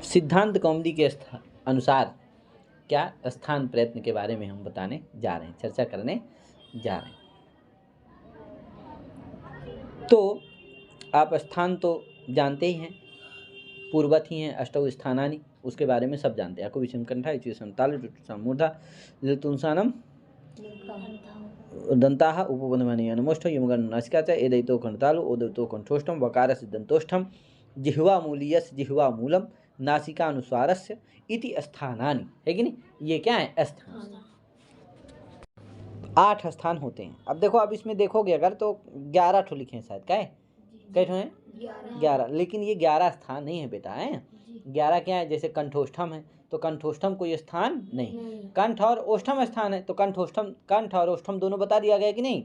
सिद्धांत कौमुदी के अनुसार क्या स्थान प्रयत्न के बारे में हम बताने जा रहे हैं, चर्चा करने जा रहे हैं। तो आप स्थान तो जानते ही हैं, पूर्वत ही हैं, अष्टौ स्थानानि, उसके बारे में सब जानते हैं। अकुविषम कंठा इच्युषम तालु टुटुषम मूर्धा लुतुंसानम दंताः उपवनमनि अनुमोष्ठो यमगन नासिका च एदैतो कंठतालु ओदैतो कंठोष्ठम वकारस्य दंतोष्ठम जिह्वा मूलीयस्य जिह्वा मूलम नासिकानुस्वारस्य इति स्थानानि, है कि नहीं? ये क्या है? स्थान। 8 स्थान होते हैं। अब देखो, अब इसमें देखोगे अगर तो 11 ठो लिखे हैं शायद, क्या है? कई ठो हैं? 11। लेकिन ये 11 स्थान नहीं है बेटा, है 11 क्या है? जैसे कंठोष्ठम है तो कंठोष्ठम कोई स्थान नहीं। कंठ और ओष्ठम स्थान है तो कंठोष्ठम, कंठ और ओष्ठम दोनों बता दिया गया कि नहीं?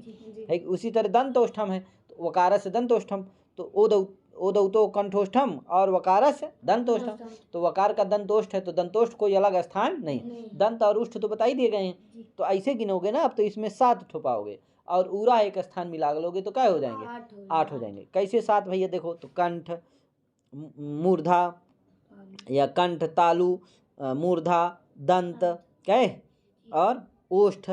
है। उसी तरह दंतोष्ठम है तो वकारस्य दंतोष्ठम, तो ओदौतो कंठोष्ठम और वकारस्य दंतोष्ठम, तो वकार का दंतोष्ठ है तो दंतोष्ठ कोई अलग स्थान नहीं। दंत और उष्ठ तो बता ही दिए गए हैं। तो ऐसे गिनोगे ना, अब तो इसमें 7 ठो पाओगे और उरा एक स्थान मिला लोगे तो क्या हो जाएंगे? 8 हो जाएंगे। कैसे 7 भैया? देखो तो कंठ, मूर्धा या कंठ, तालु, मूर्धा, दंत, क्या है? और ओष्ठ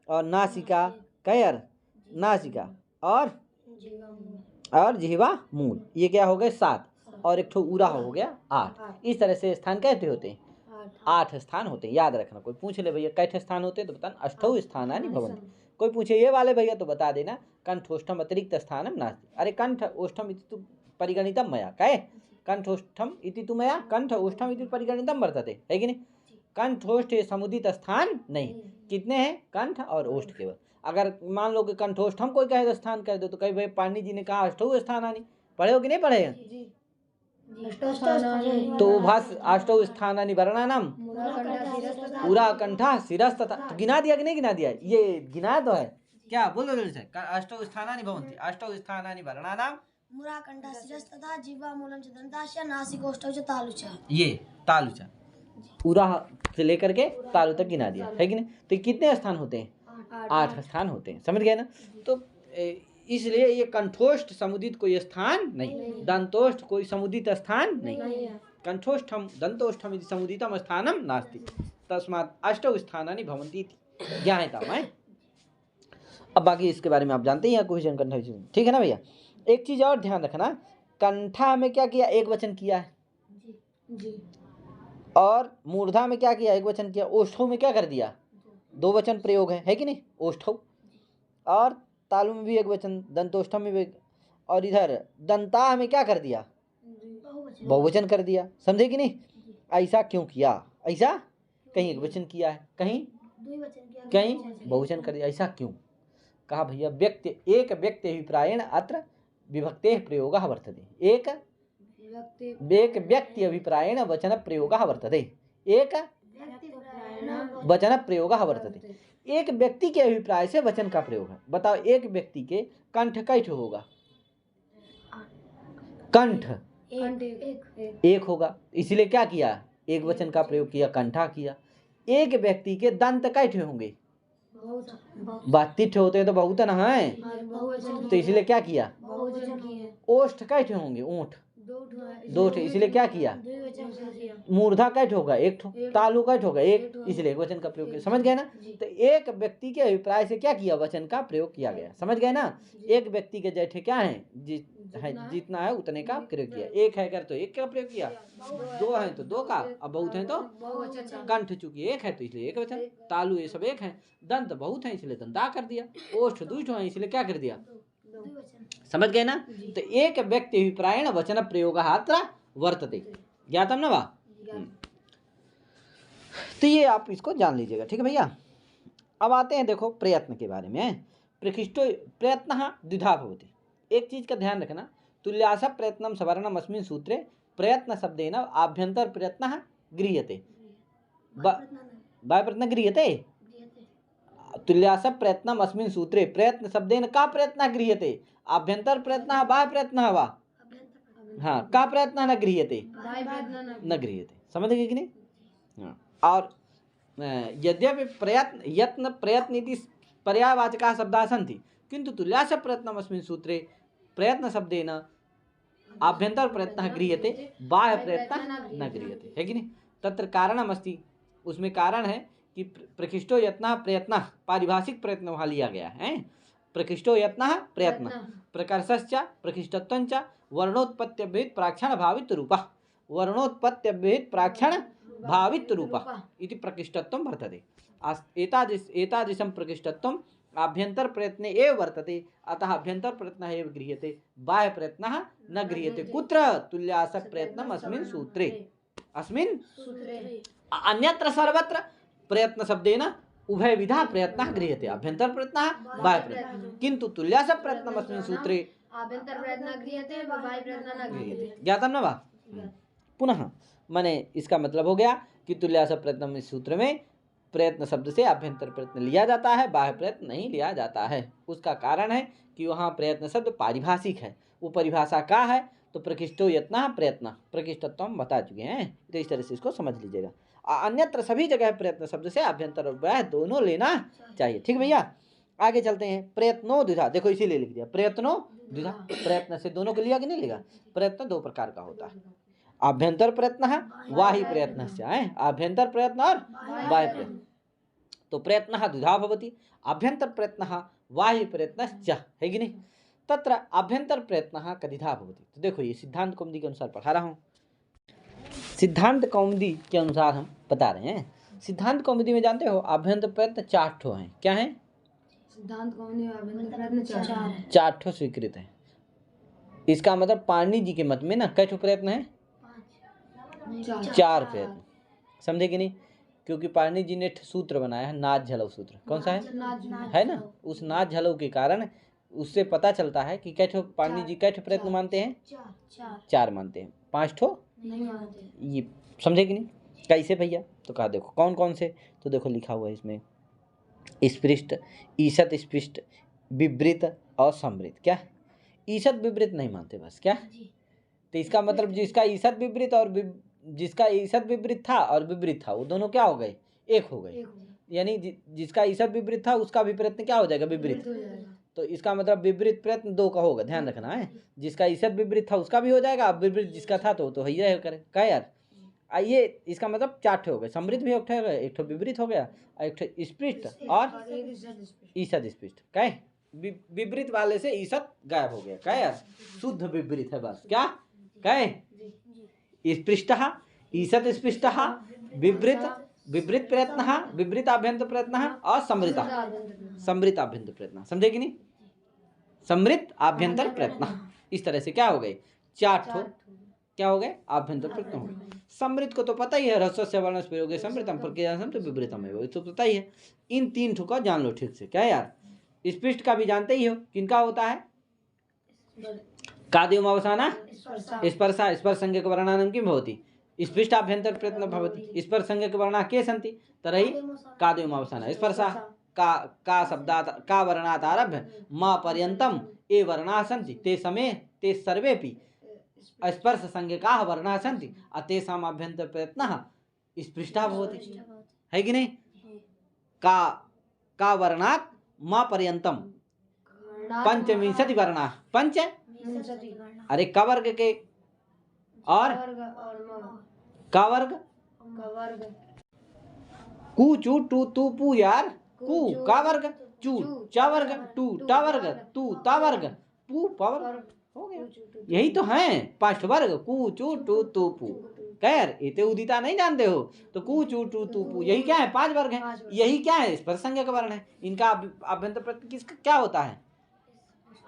और नासिका, कैर नासिका और जिह्वा मूल, ये क्या हो गए? 7। और एक ठो उरा हो गया 8। इस तरह से स्थान कैसे होते हैं? 8 स्थान होते हैं। याद रखना। कोई पूछ ले भैया कैसे स्थान होते हैं तो बताना अष्टौ स्थानानि भवन्ति। कोई पूछे ये वाले भैया तो बता देना कंठोष्ठम अतिरिक्त स्थानम नास्ति। अरे कंठ ओष्ठम इति तु परिगणितम मया, क्या है? कंठोष्ठम इति तु मया कंठ ओष्ठम इति परिगणितम वर्तते, है कि नहीं? कंठोष्ठ समुदित स्थान नहीं। कितने हैं? कंठ और ओष्ठ केवल। अगर मान लो कि कंठोष्ठम कोई कहे स्थान कह दो तो कहीं भाई पाणिनि जी ने कहा अष्टौ स्थानानि, पढ़े हो कि नहीं पढ़े? तो भाष अष्टौ स्थानानि वर्णानाम उरा कंठा शिरस्तथा, तो गिना दिया कि नहीं गिना दिया? ये गिना तो है। क्या बोलो? अष्टौ स्थानानि भवन्ति, अष्टौ स्थानानि वर्णानाम मुरा कंठा शिरस्तथा जिह्वा मूलम च दंताश्च नासिकोष्ठौ च तालु च। ये तालु च उरा से लेकर के तालु तक गिना दिया, है कि नहीं? तो कितने स्थान होते हैं? 8 स्थान होते हैं। समझ गए ना? तो इसलिए ये कंठोष्ठ समुदित कोई स्थान नहीं, दंतोष्ठ कोई समुदित स्थान नहीं। कंठोष्ठम दंतोष्ठम इति समुदितम स्थानम नास्ति तस्मात् अष्टौ स्थानानि भवन्ति इति ज्ञायताम् है। अब बाकी इसके बारे में आप जानते ही हैं, क्वेश्चन कंठ, ठीक है ना भैया? एक चीज और ध्यान रखना, कंठा में क्या किया? एक वचन किया है जी। और मूर्धा में क्या किया? एक वचन किया। ओष्ठों में क्या कर दिया? 2 वचन प्रयोग है कि नहीं? ओष्ठौ। और तालु में भी एक वचन, दंतोष्ठम में भी, और इधर दंता में क्या कर दिया? बहुवचन कर दिया। समझे कि नहीं? ऐसा क्यों किया? ऐसा कहीं एक वचन किया है, कहीं बहुवचन कर दिया। ऐसा क्यों? कहा भैया व्यक्ति एक व्यक्ति अभिप्रायेण अत्र विभक्तेः प्रयोगः वर्तते। एक व्यक्ति अभिप्रायेण वचन प्रयोगः वर्तते। एक वचन प्रयोगः वर्तते। एक व्यक्ति के अभिप्राय से वचन का प्रयोग है। बताओ, एक व्यक्ति के कंठ कैठ होगा? कंठ एक होगा, इसलिए क्या किया? एक वचन का प्रयोग किया, कंठा किया। एक व्यक्ति के दंत कैठ होंगे? 32 होते हैं तो बहुत ना है, तो इसलिए क्या किया? ओष्ठ कैठ होंगे? ऊंट 2 ठो, इसलिए क्या किया? मूर्धा कैठ होगा? 1 ठो। तालु कैठ होगा? 1, इसलिए वचन का प्रयोग किया। समझ गए ना? तो एक व्यक्ति के अभिप्राय से क्या किया? वचन का प्रयोग किया गया। समझ गए ना? एक व्यक्ति के जैठे क्या है? जितना है उतने का प्रयोग किया। एक है कर तो एक का प्रयोग किया, 2 है तो 2 का, अब बहुत है तो कंठ चूंकि एक है तो इसलिए एक वचन, तालु ये सब एक है, दंत बहुत है इसलिए दंता कर दिया, ओष्ठ 2 है इसलिए क्या कर दिया? समझ गए ना? तो एक व्यक्ति अभिप्रायेण वचन प्रयोग अत्र वर्तते। ज्ञातम न वा? तो ये आप इसको जान लीजिएगा, ठीक है भैया? अब आते हैं देखो प्रयत्न के बारे में। प्रकृष्टो प्रयत्न द्विधा भवति। एक चीज का ध्यान रखना, तुल्यास प्रयत्नम सवर्णम अस्मिन् सूत्रे प्रयत्न शब्देन आभ्यंतर प्रयत्न गृह्यते। बाह्य प्रयत्न गृह्यते। तुल्यास प्रयत्नम अस्मिन् सूत्रे प्रयत्न शब्देन का प्रयत्न गृह्यते? आभ्यंतर प्रयत्न बाह्य प्रयत्न वा? हाँ, का प्रयत्न न गृह्यते? न गृह्यते। समझ गए कि नहीं? हाँ। और यद्यपि प्रयत्न यत्न प्रयत्न इति पर्यायवाचकाः शब्दाः सन्ति, किन्तु तुल्यास प्रयत्नम् अस्मिन् सूत्रे प्रयत्न शब्देन आभ्यंतर प्रयत्नः गृह्यते बाह्य प्रयत्नः न गृह्यते, है कि नहीं। तत्र कारणमस्ति, उसमें कारण है कि प्रकृष्टो यत्नः प्रयत्नः, पारिभाषिक प्रयत्न वहाँ लिया गया है। प्रकृष्टो यत्नः प्रयत्न प्रकर्षश्च प्रकृष्टत्वञ्च वर्णोत्पत्त्यभेद प्राक्षण भावित रूपः, वर्णोत्पत्त्यभेद प्राक्षण भावित रूपः इति प्रकृष्टत्वं वर्तते। एतादृशं प्रकृष्टत्वम् आभ्यंतर प्रयत्ने एव वर्तते, अतः आभ्यंतर प्रयत्नः एव गृह्यते, बाह्य प्रयत्नः न गृह्यते। कुत्र? तुल्यासक प्रयत्नम् अस्मिन् सूत्रे, अस्मिन् अन्यत्र सर्वत्र प्रयत्न शब्देन उभयविधा प्रयत्नः गृह्यते, आभ्यंतर प्रयत्नः बाह्य प्रयत्नः, किन्तु तुल्यासक प्रयत्नम् अस्मिन् सूत्रे आभ्यंतर प्रयत्न गृह्यते बाह्य प्रयत्न न गृह्यते। ज्ञातं न वा? पुनः माने इसका मतलब हो गया कि तुल्यासक प्रयत्नम् इस सूत्र में प्रयत्न शब्द से आभ्यंतर प्रयत्न लिया जाता है, बाह्य प्रयत्न नहीं लिया जाता है। उसका कारण है कि वहाँ प्रयत्न शब्द पारिभाषिक है। वो परिभाषा क्या है? तो प्रकृष्टो यत्नः प्रयत्न, प्रकृष्टत्व हम बता चुके हैं, तो इस तरह से इसको समझ लीजिएगा। अन्यत्र सभी जगह प्रयत्न शब्द से आभ्यंतर और बाह्य दोनों लेना चाहिए, ठीक भैया। आगे चलते हैं। प्रयत्नो द्विधा, देखो इसीलिए लिख दिया प्रयत्नो द्विधा, प्रयत्न से दोनों को लिया कि नहीं लिया। प्रयत्न दो प्रकार का होता है, आभ्यंतर प्रयत्न है, बाह्य प्रयत्न है, आभ्यंतर प्रयत्न और बाह्य प्रयत्न। तो प्रयत्न द्विधा भवति, आभ्यंतर प्रयत्न बाह्य प्रयत्न है कि नहीं। तत्र आभ्यंतर प्रयत्न कतिधा भवति। तो देखो ये सिद्धांत कौमुदी के अनुसार पढ़ा रहा हूँ। सिद्धांत कौमुदी के अनुसार हम बता रहे हैं। सिद्धांत कौमुदी में जानते हो आभ्यंतर प्रयत्न 4 ठो हैं। क्या है? सिद्धांत कौमुदी में आभ्यंतर प्रयत्न 4 ठो स्वीकृत है। इसका मतलब पाणिनि जी के मत में ना कै ठो प्रयत्न है? 4 प्रयत्न, समझे कि नहीं। क्योंकि पाणिनि जी ने सूत्र बनाया है, नाद झलव सूत्र। कौन सा है ना? उस नाद झलव के कारण उससे पता चलता है कि कै ठो पाणिनि जी कै ठो प्रयत्न मानते हैं? 4 मानते हैं, 5 ठो नहीं मानते। ये समझे कि नहीं। कैसे भैया? तो कहा देखो कौन कौन से। तो देखो लिखा हुआ है इसमें स्पृष्ट, ईषत स्पृष्ट, विवृत और समृत। क्या? ईषत विवृत नहीं मानते बस। क्या? तो इसका मतलब जिसका ईषत विवृत और जिसका ईषत विवृत था और विवृत था वो दोनों क्या हो गए? एक हो गए। यानी जिसका ईषत विवृत था उसका भी प्रयत्न क्या हो जाएगा? विवृत। तो इसका मतलब विपरीत प्रयत्न 2 का होगा, ध्यान रखना है। जिसका ईषद विपरीत था उसका भी हो जाएगा, अब विपरीत जिसका था तो ही रहे करे। क्या यार? आइए इसका मतलब 4 ठे हो गए, समृद्ध भी एक ठो विपरीत हो गया, एक ठो स्पृष्ट और ईषद स्पृष्ट। क्या विपरीत वाले से ईषद गायब हो गया। क्या यार? शुद्ध विपरीत है बस। क्या? क्या स्पृष्ट, ईषद स्पृष्ट, विपरीत प्रयत्न, विपरीत आभ्यंतर प्रयत्न और समृत आभ्यंतर प्रयत्न। समझे कि नहीं। समृत आभ्यंतर प्रयत्न, इस तरह से क्या हो गए? 4 ठो क्या हो गए? आभ्यंतर प्रयत्न हो गए। समृत को तो पता ही है, ह्रस्व वर्ण प्रयोग समृतम प्रक्रिया तो विपरीतम है, वो तो पता ही है। इन 3 ठो का जान लो ठीक से। क्या यार? स्पृष्ट का भी जानते ही हो, किनका होता है? काद्योमावसाना स्पर्शा, स्पर्श संज्ञक वर्णानां किं भवति? स्पृष्ट आभ्यंतर प्रयत्न भवति। स्पर्श संज्ञक वर्णाः के सन्ति? तर्हि काद्योमावसाना स्पर्शा का शब्दात् का वर्णात् आरभ्य मा पर्यन्तं ये वर्णाः सन्ति, ते सर्वेपि स्पर्श संज्ञकाः वर्णाः सन्ति, तेषाम् आभ्यंतर प्रयत्नः स्पृष्टः भवति, है कि नहीं। का वर्णात् मा पर्यन्तं पंचविंशति वर्णाः, पंच अरे का वर्ग के और का वर्ग कु चू टू तू पू यार, कु का वर्ग, चू चा वर्ग, टू टा वर्ग, तू ता वर्ग, पू पावर हो गया। यही तो है 5 वर्ग, कु चू टू तू पू। खैर इते उदिता नहीं जानते हो तो कु चू टू तू पू, यही क्या है? 5 वर्ग है। यही क्या है? स्पर्श संज्ञक वर्ण है। इनका आभ्यंतर प्रत्यय किसका क्या होता है?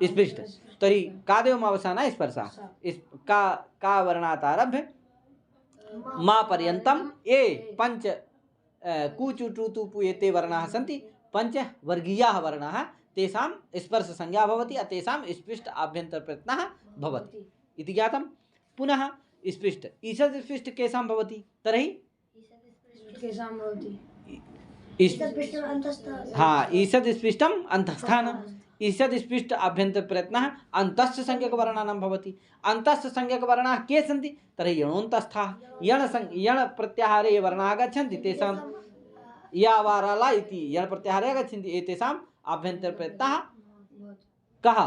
स्पृष्ट। तरी कादेवमावसाना स्पर्शा, का वर्णात् आरभ्य मा पर्यन्तं ये पंच कूचु टू तू पू एते वर्णाः सन्ति, पंच वर्गीयाः वर्णाः, तेषां स्पर्श संज्ञा भवति, तेषां स्पृष्ट आभ्यंतर प्रयत्नः भवति इति ज्ञातं। पुनः स्पृष्ट ईषद स्पृष्ट केषां भवति? तर्हि हाँ ईषद स्पृष्टम अंतस्थान, ईषद स्पृष्ट आभ्यंतर प्रयत्नः अंतस्थ संज्ञक वर्णानां भवति। अंतस्थ संज्ञक वर्णाः के सन्ति? तर्हि यणोन्तस्थाः, यण प्रत्याहारे ये वर्णाः गच्छन्ति, तेषां यावाराला इति यण प्रत्याहारे गच्छन्ति, एतेषाम् आभ्यंतर प्रयत्नः कः?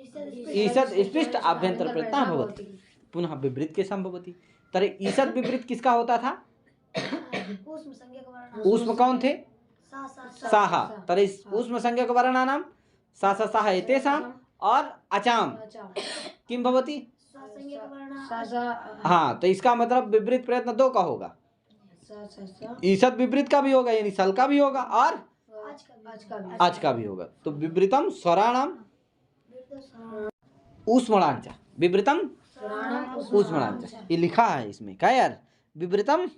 ईषद स्पृष्ट आभ्यंतर प्रयत्न भवति पुनः विपरीत के संभवति। तर्हि ईषद विपरीत किसका होता था? ऊष्म संज्ञक वर्ण ऊष्म कौन थे? सा सा साहा। तर्हि ऊष्म संज्ञक वर्णानां सा सा साहा एतेषाम् और अचाम किम भवति? संज्ञक वर्ण हाँ, तो इसका मतलब विपरीत प्रयत्न दो का होगा। ईषद विपरीत का भी होगा, यानी सल का भी होगा और आज का भी होगा। तो विपरीतम स्वराणाम ऊष्मणांच, विपरीतम ऊष्मणांच, ये लिखा है इसमें। क्या यार? विपरीतम,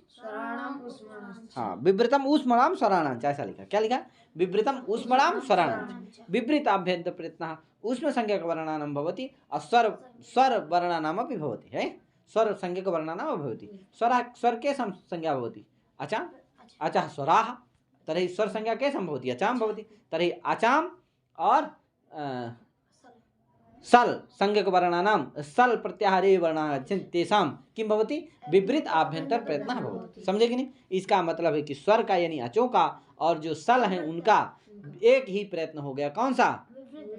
हाँ, विपरीतम ऊष्मणाम स्वराणांच, ऐसा लिखा। क्या लिखा? विपरीतम ऊष्मणाम स्वराणांच। विपरीत आभ्यंतर प्रयत्न ऊष्म संज्ञक वर्णानां भवति और स्वर वर्णानाम् अपि भवति। है स्वर संज्ञक वर्णानाम् अपि भवति। स्वर के संज्ञा भवति अचा अचः स्वराः। तर्हि स्वर संज्ञा के भवति? अचाम भवति। तर्हि अचाम और सल संज्ञक वर्णानां सल प्रत्याहारे वर्णानि तेषां किं भवति? विपरीत आभ्यंतर प्रयत्न भवति। समझे कि नहीं? इसका मतलब है कि स्वर का यानी अचों का और जो सल है उनका एक ही प्रयत्न हो गया। कौन सा?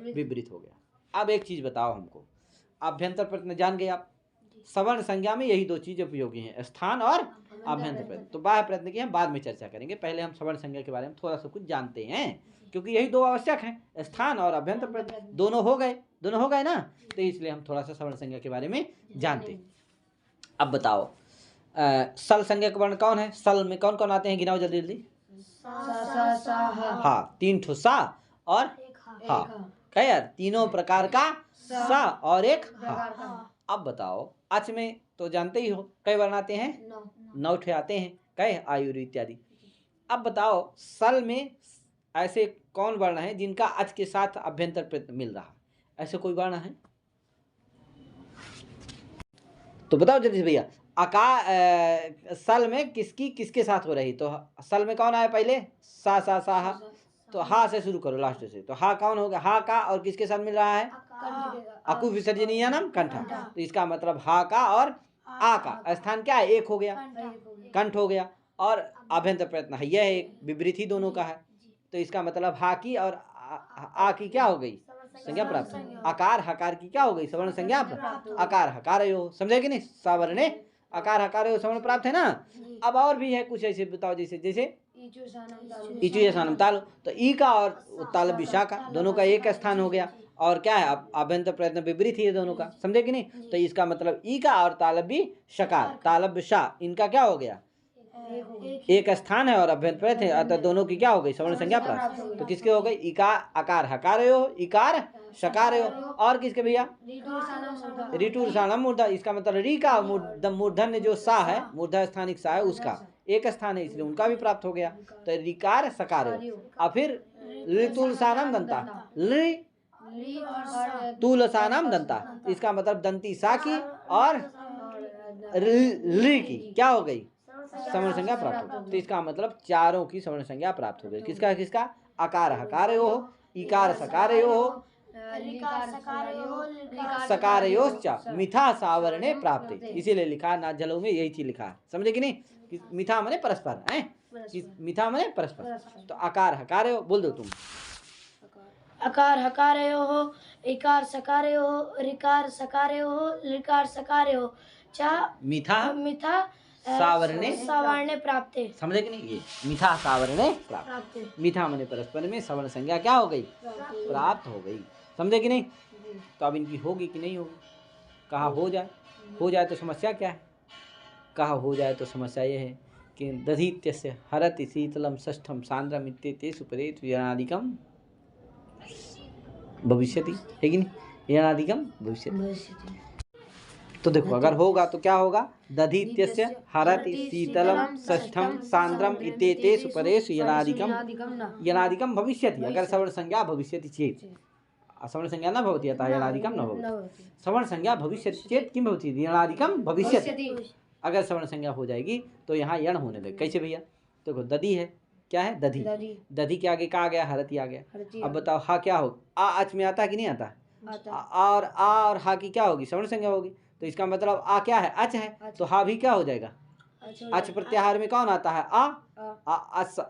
विपरीत हो गया। अब एक चीज बताओ हमको, आभ्यंतर प्रयत्न जान गए आप। सवर्ण संज्ञा में यही दो चीज उपयोगी हैं, स्थान और आभ्यंतर प्रयत्न। तो बाह्य प्रयत्न की हम बाद में चर्चा करेंगे, पहले हम सवर्ण संज्ञा के बारे में थोड़ा सा कुछ जानते हैं, क्योंकि यही दो आवश्यक हैं, स्थान और आभ्यंतर प्रयत्न। दोनों हो गए ना, तो इसलिए हम थोड़ा सा सवर्ण संज्ञा के बारे में जानते हैं। अब बताओ सल संज्ञक वर्ण कौन है? सल में कौन कौन आते हैं? गिनाओ जल्दी जल्दी। हाँ, 3 ठो सा और हा। क्या यार? तीनों प्रकार का सा और एक हा। अब बताओ अच में तो जानते ही हो कई वर्ण आते हैं? 9 ठे आते हैं। कई आयुर इत्यादि। अब बताओ सल में ऐसे कौन वर्ण है जिनका अच के साथ अभ्यंतर प्रयत्न मिल रहा है? ऐसे कोई वर्ण है तो बताओ जल्दी से भैया। सल में किसके साथ हो रही? तो सल में कौन आया पहले? सा सा सा हा। तो हा से शुरू करो लास्ट से। तो हा कौन होगा? हा का और किसके साथ मिल रहा है? अकु विसर्जनीय नाम कंठा। तो इसका मतलब हा का और आ का स्थान क्या है? एक हो गया, कंठ हो गया। और आभ्यंतर प्रयत्न है, यह एक विपरीत ही दोनों का है। तो इसका मतलब हा की और आ की क्या हो गई? संज्ञा प्राप्त। आकार हकार की क्या हो गई? सवर्ण संज्ञा प्राप्त। आकार हकार यो, समझे कि नहीं? सवर्णे आकार हकार यो सवर्ण प्राप्त है ना। अब और भी है कुछ ऐसे, बताओ जैसे इचु या सानम तालु। तो ई का और तालब विशा का दोनों का एक स्थान हो गया। और क्या है? आभ्यंतर प्रयत्न विपरीत ही है दोनों का, समझे कि नहीं? तो इसका मतलब ई का और तालब भी शकार तालब विशा, इनका क्या हो गया? एक स्थान है और अभ्यंतर प्रयत्न है, अतः दोनों की क्या हो गई? सवर्ण संज्ञा प्राप्त। तो किसके हो गई? इकार आकार हकार यो, इकार शकार यो। और किसके भैया? रिटूर सानम मूर्धा। इसका मतलब री का मूर्धन्य जो सा है, मूर्धा स्थानिक सा है, उसका एक स्थान है, इसलिए उनका भी प्राप्त हो गया। तो रिकार सकार और फिर ऋतुलसानम दंता, तुलसानम दंता। इसका मतलब दंती सा की और री की क्या हो गई? सवर्ण संज्ञा प्राप्त हो गई। तो इसका मतलब चारों की सवर्ण संज्ञा प्राप्त हो गई। किसका किसका? आकार हकार यो हो, इकार सकार यो हो, सकारयोश्च मिथा सावरणे प्राप्त। इसीलिए लिखा ना जलों में यही चीज लिखा है, समझे कि नहीं? कि मिथा मने परस्पर है, मिथा मने परस्पर। तो आकार हकार बोल दो तुम। अकार हकारयो हो, इकार सकारयो हो, ऋकार सकारयो हो, लिकार सकारयो चा मिथा सावरणे प्राप्त। समझे कि नहीं? ये मिथा सावरणे प्राप्त। मिथा मने परस्पर में सवर्ण संज्ञा क्या हो गई? प्राप्त हो गई। समझे कि नहीं? तो अब इनकी होगी कि नहीं होगी? कहा हो जाए, हो जाए तो समस्या क्या है? कहा हो जाए तो समस्या ये है कि दधीत्यस्य हरति शीतलम षष्ठम सांद्रम इत्येतेषु परेषु यणादिकम भविष्यति, है कि नहीं? यणादिकम भविष्यति। तो देखो अगर होगा तो क्या होगा? दधीत्यस्य हरति शीतलम षष्ठम सांद्रम इत्येतेषु परेषु यणादिकम भविष्यति। अगर सवर्ण संज्ञा भविष्यति चेत, सवर्ण संज्ञा न भवति अतः यणादिकम न भवति। सवर्ण संज्ञा भविष्यति चेत किम भवति? यणादिकम भविष्यति। अगर सवर्ण संज्ञा हो जाएगी तो यहाँ यण होने लगे। कैसे भैया? देखो दधी है, क्या है? दधी। दधी के आगे क्या आ गया? हरति आ गया। अब बताओ हा क्या हो? आ अच में आता है कि नहीं आता? और आ और हा की क्या होगी? सवर्ण संज्ञा होगी। तो इसका मतलब आ क्या है? अच है। तो हा भी क्या हो जाएगा? अच प्रत्याहार में कौन आता है? आ।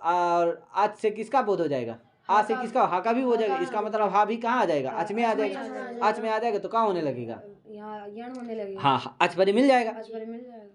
और अच से किसका बोध हो जाएगा? आ से किसका हा का भी हो जाएगा, इसका मतलब हा भी कहाँ आ जाएगा, अच में आ जाएगा। अच में आ जाएगा तो कहाँ होने लगेगा, यहाँ यण होने लगेगा। हाँ अच परे मिल जाएगा। आज पर मिल जाएगा।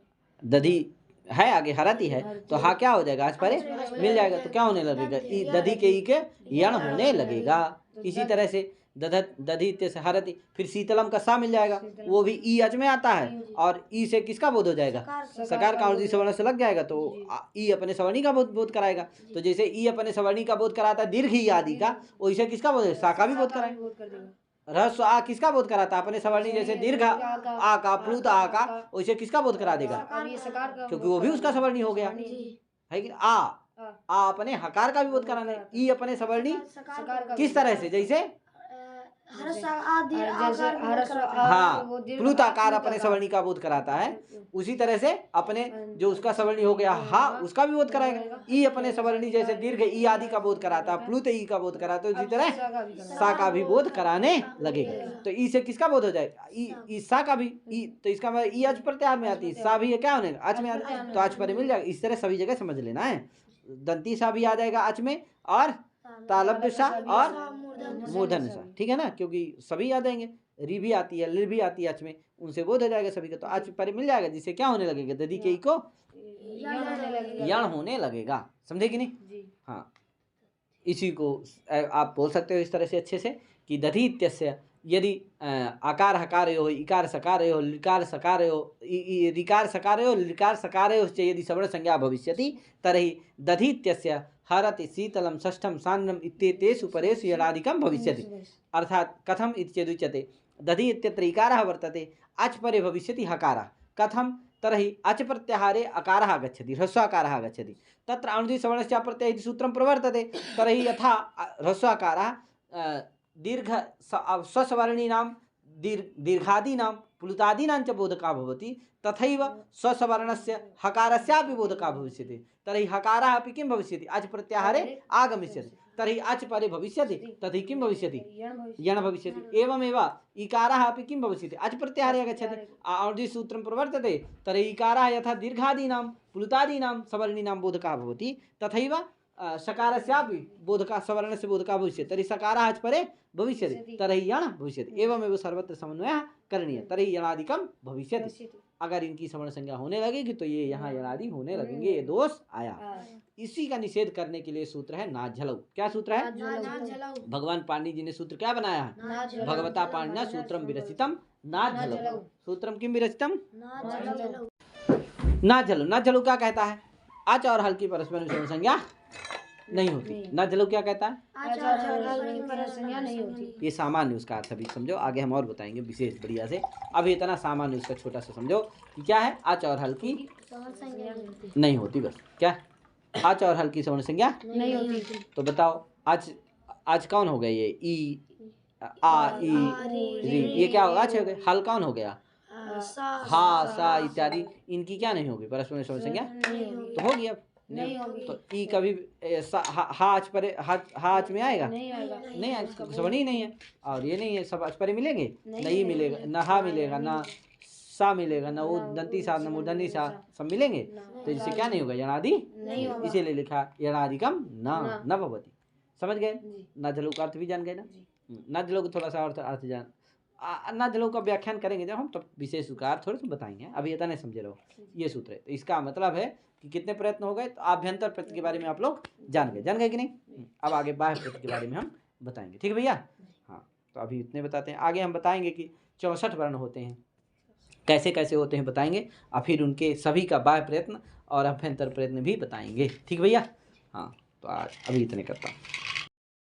दधी है आगे हरती है तो हा क्या हो जाएगा, अच परे मिल जाएगा तो क्या होने लगेगा, ई दधी के ई के यण होने लगेगा। इसी तरह से दधी इत्य हरती, फिर शीतलम का सा मिल जाएगा, वो भी ई अच में आता है और ई से किसका बोध हो जाएगा, सकार का और सवर्ण से लग जाएगा तो ई अपने सवर्णी का बोध कराएगा। तो जैसे ई अपने सवर्णी का बोध कराता है दीर्घ ई आदि का, वैसे किसका बोध है, सा का भी बोध कराएगा। ह्रस्व आ किसका बोध कराता है, अपने सवर्णी जैसे दीर्घ आ का प्लुत आ का, वैसे किसका बोध करा देगा, क्योंकि वो भी उसका सवर्णी हो गया है कि आ अपने हकार का भी बोध कराना है। ई अपने सवर्णी किस तरह से, जैसे हाँ प्लुत आकार अपने सवर्णी का बोध कराता है, उसी तरह से अपने जो उसका सवर्णी हो गया हा उसका भी बोध कराएगा। ई अपने सवर्णी जैसे दीर्घ ई आदि का बोध कराता है, प्लुत ई का बोध कराता है, उसी तरह सा का भी बोध कराने लगेगा। तो ई से किसका बोध हो जाएगा, ई सा का भी, ई तो इसका मतलब ई अच प्रत्याहार में आती है, सा भी क्या होने अच में आता है तो अच पर मिल जाएगा। इस तरह सभी जगह समझ लेना है, दंती सा भी आ जाएगा अच में और तालव्य सा और मूर्धन्य सा, ठीक है ना, क्योंकि सभी आ जाएंगे, री भी आती है लिर भी आती है अच में, उनसे बोध हो जाएगा सभी का, तो अच पर मिल जाएगा जिससे क्या होने लगेगा, दधी के ई को यण होने लगेगा। समझे कि नहीं, हाँ इसी को आप बोल सकते हो इस तरह से अच्छे से कि दधी इत्यस्य यदि आकार हकारयो इकार सकारयो लिकार सकारयो ऋकार सकारयो लिकार सकारयो यदि सवर्ण संज्ञा भविष्यति तर्हि दधी इत्यस्य हरति शीतलं षष्ठं सान्नम इत्येतेषु परेषु यणादिकं भविष्यति। अर्थात कथम इत्युच्यते, दधी इत्यत्र इकारः वर्तते, अच परे भविष्यति हकारः, कथम तर्हि अच प्रत्याहारे अकारः आगच्छति, ह्रस्वाकारः आगच्छति, तत्र अणुजि सवर्णस्य प्रत्यय इति सूत्रं प्रवर्तते। तर्हि यथा ह्रस्वाकारः दीर्घ स्वसवर्णीनां दीर्घादीनां प्लुतादीनां च बोधकः भवति, तथैव स्वसवर्णस्य हकारस्यापि बोधकः भविष्यति। तर्हि हकारः अपि किं भविष्यति, अच प्रत्याहारे आगमिष्यति, तर्हि अच परे भविष्यति, तर्हि किं भविष्यति, यण भविष्यति। एवमेव इकारः अपि किं भविष्यति, अच प्रत्याहारे आगच्छति, और्धि सूत्रं प्रवर्तते। तर्हि इकारः यथा दीर्घादीनां प्लुतादीनां सवर्णीनां बोधकः भवति, तथैव सकारस्यापि बोधकः सवर्णस्य बोधकः भविष्यति, तर्हि सकारः अच परे भविष्यति, तर्हि यण भविष्यति। एवमेव सर्वत्र समन्वयः करणीयः, तर्हि यणादिकं भविष्यति। अगर इनकी सवर्ण संज्ञा होने लगेगी तो ये यहाँ यणादि होने लगेंगे, ये दोष आया। इसी का निषेध करने के लिए सूत्र है नाझलौ। क्या सूत्र है, भगवान पाणिनि जी ने सूत्र क्या बनाया है, भगवता पाणिना सूत्रम विरचितम नाझलौ। सूत्रम किम विरचितम नाझलौ। नाझलौ क्या कहता है, अच और हल की परस्पर सवर्ण संज्ञा नहीं होती। नाझलौ क्या कहता है, ये सामान्य उसका अर्थ अभी समझो, आगे हम और बताएंगे विशेष बढ़िया से। अभी इतना सामान्य उसका छोटा सा समझो कि क्या है, अच और हल की नहीं होती, बस क्या अच और हल की सवर्ण संज्ञा नहीं होती। तो बताओ आज कौन हो गया, ये ई आ ई री, ये क्या होगा, अच हो गया। हल कौन हो गया, हा सा इत्यादि, इनकी क्या नहीं होगी, परस्पर सवर्ण संज्ञा तो होगी। अब नहीं तो ई कभी हाच पर हाच में आएगा, नहीं आएगा, सवर्ण ही नहीं है, और ये नहीं है, सब अच पर मिलेंगे, नहीं मिलेगा, न हा मिलेगा, न सा मिलेगा, न वो दंती सा न मूर्धन्य सा, सब मिलेंगे, तो इससे क्या नहीं होगा, यणादि, इसीलिए लिखा यणादिकम न भवति। समझ गए, नाझलौ का अर्थ भी जान गए ना। नाझलौ को थोड़ा सा अर्थ जान, नाझलौ का व्याख्यान करेंगे जब हम, तब विशेष का अर्थ थोड़े से बताएंगे, अभी इतना नहीं समझे रहो। ये सूत्र है, तो इसका मतलब है कि कितने प्रयत्न हो गए, तो आभ्यंतर प्रत्यय के बारे में आप लोग जान गए कि नहीं। अब आगे बाह्य प्रत्यय के बारे में हम बताएंगे, ठीक है भैया। हाँ तो अभी इतने बताते हैं, आगे हम बताएंगे कि 64 वर्ण होते हैं, कैसे कैसे होते हैं बताएंगे, और फिर उनके सभी का बाह्य प्रयत्न और अभ्यंतर प्रयत्न भी बताएंगे, ठीक भैया। हाँ तो आज अभी इतने करता हूँ।